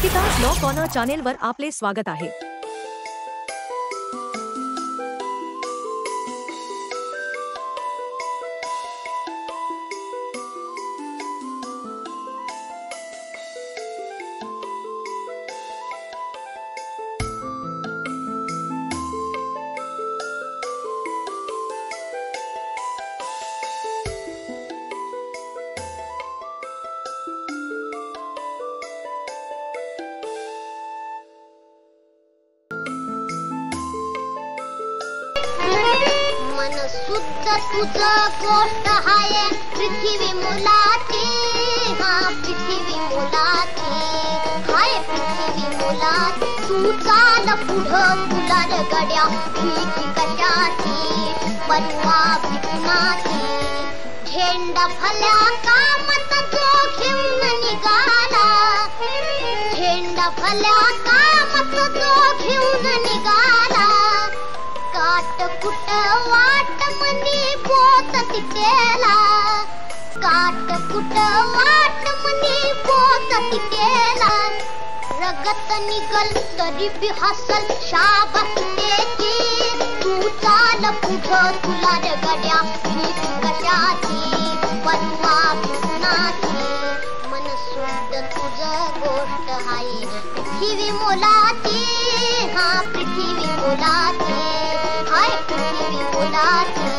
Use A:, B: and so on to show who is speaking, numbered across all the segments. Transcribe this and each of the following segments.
A: अंकिताज law corner चॅनेलवर आपले स्वागत आहे।
B: मन शुद्ध तुझं गोष्ट आहे पृथ्वी मुलाची, हा पृथ्वी मुलाची, हाय पृथ्वी मुलाची। तू चाल पुढं तुला रे गड्या भीती कशाची, बनवा भिकुणाची। झेंडा भल्या कामाचा जो घेऊन निघाला, झेंडा भल्या कामाचा जो घेऊन निघाला। काट कुट वाट मनी बोत तिटेला, काट कुट वाट मनी बोत तिटेला। रगत निगल तरी बी हसल शाबास त्याची, तू चाल पुढं तुला रे गड्या भीती कशाची, बनवा भिकुणाची। मन शुद्ध तुझं गोष्ट आहे पृथ्वी मुलाची, हा पृथ्वी मुलाची, हाय पृथ्वी मुलाची।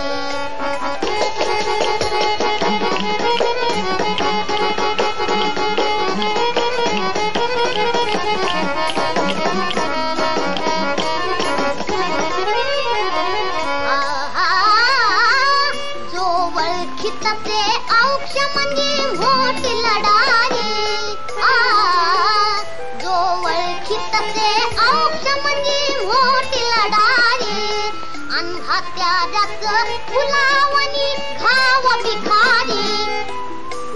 B: जो वळखीत ते औक्ष म्हणजे मोठी लढाई, जो वळखीत ते औक्ष म्हणजे मोठी लढाई। अंधात्याराचं फुलावणी घाव भिखारी,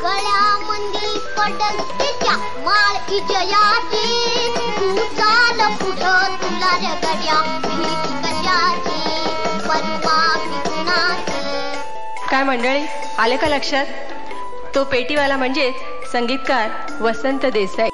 B: गळ्यामंदी पडल तिच्या माळ विजयाची। तू चाल पुढं तुला रे गड्या भीती कशाची, बनवा भिकुणाची।
C: काय मंडळी, आले का लक्षात? तो पेटीवाला म्हणजेच संगीतकार वसंत देसाई।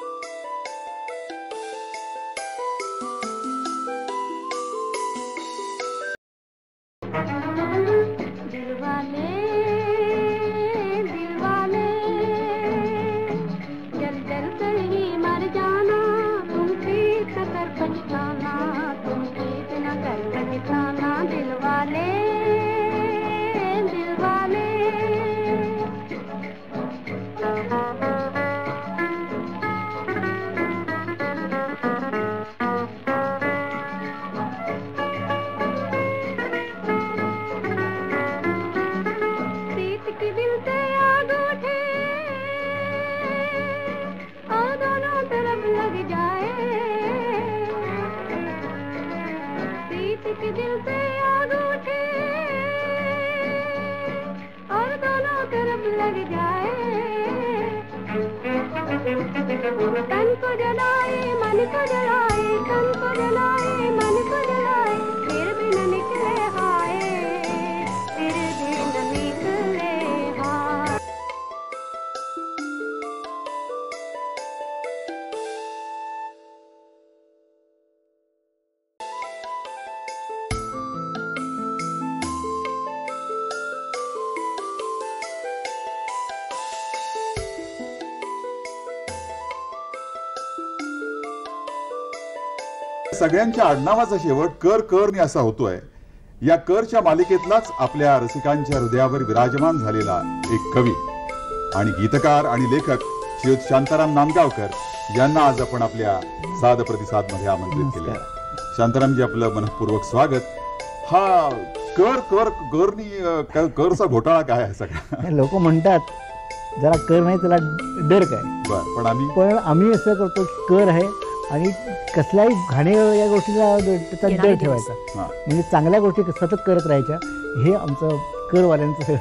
D: तन को जलाए मन को जलाए, तन को जलाए मन को जलाए, फिर भी न निकले हाय, फिर भी न निकले हाय।
E: सगळ्यांच्या आडनावाचा शेवट कर करनी असा होतोय। या करच्या मालिकेतलाच आपल्या रसिकांच्या हृदयावर विराजमान झालेला एक कवी आणि गीतकार आणि लेखक श्रीयुत शांताराम नांदगावकर यांना आज आपण आपल्या साद प्रतिसाद मध्ये आमंत्रित केले। शांतारामजी, आपलं मनपूर्वक स्वागत। हा कर कर करनी करचा घोटाळा काय आहे सगळा?
F: लोक म्हणतात जरा कर नाही त्याला डर काय,
E: बर,
F: पण आम्ही असं करतो कर आहे आणि कसल्याही घाणे या गोष्टीला त्याचा डर ठेवायचा, म्हणजे चांगल्या गोष्टी सतत करत राहायच्या, हे आमचं करवाल्यांचं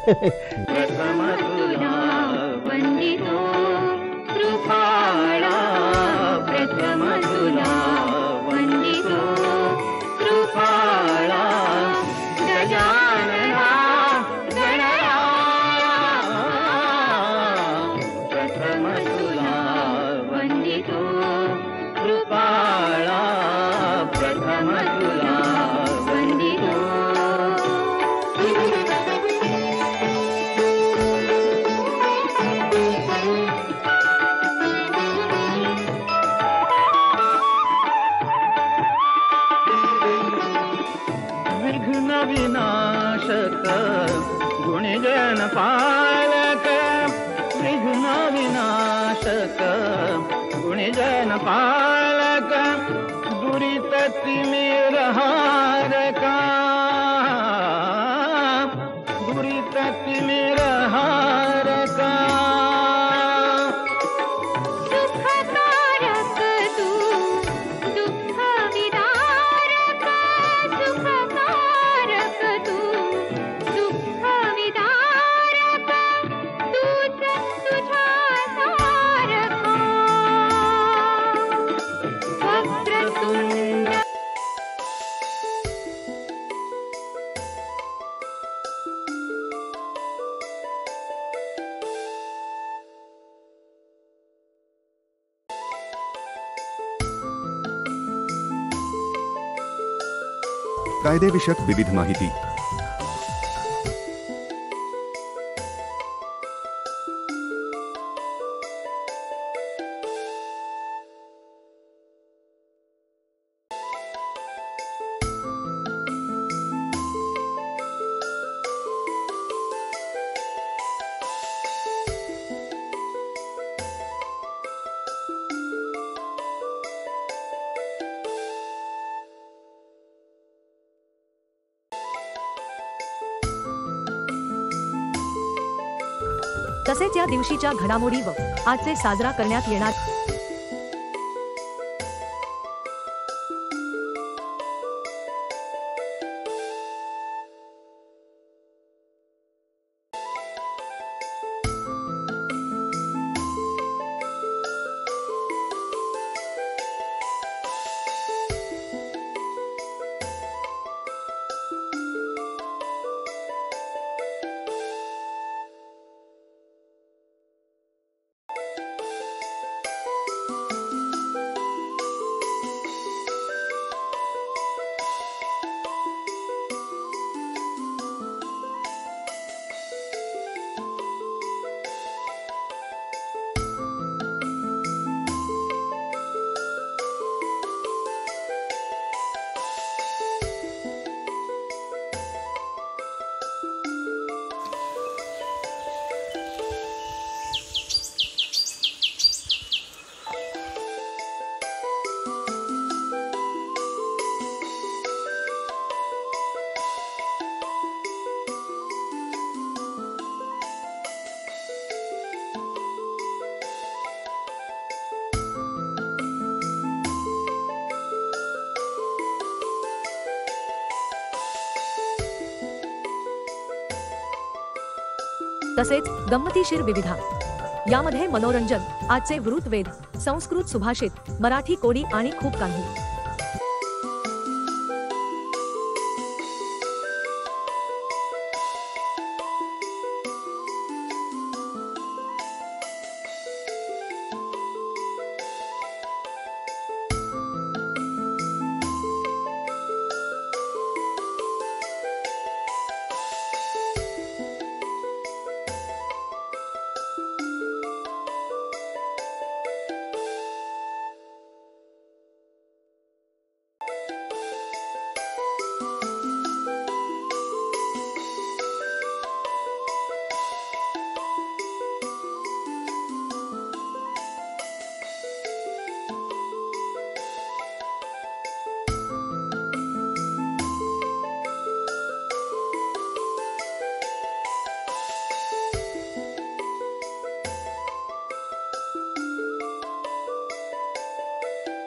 G: पालक दुरित तिमिर हारका दुरित तिमिर हारका
D: सुखकारक तू दुःख विदारक सुखकारक तू दुःख विदारक तूच तुझ्या सारखा वक्रतुंड
H: कायदेविषयक विविध माहिती.
A: तसेच या दिवशीच्या घडामोडी व आजचे साजरा करण्यात येणार तसेच गंमतीशीर विविधा. यामध्ये मनोरंजन, आजचे वृत्तवेध, संस्कृत सुभाषित, मराठी कोडी आणि खूप काही.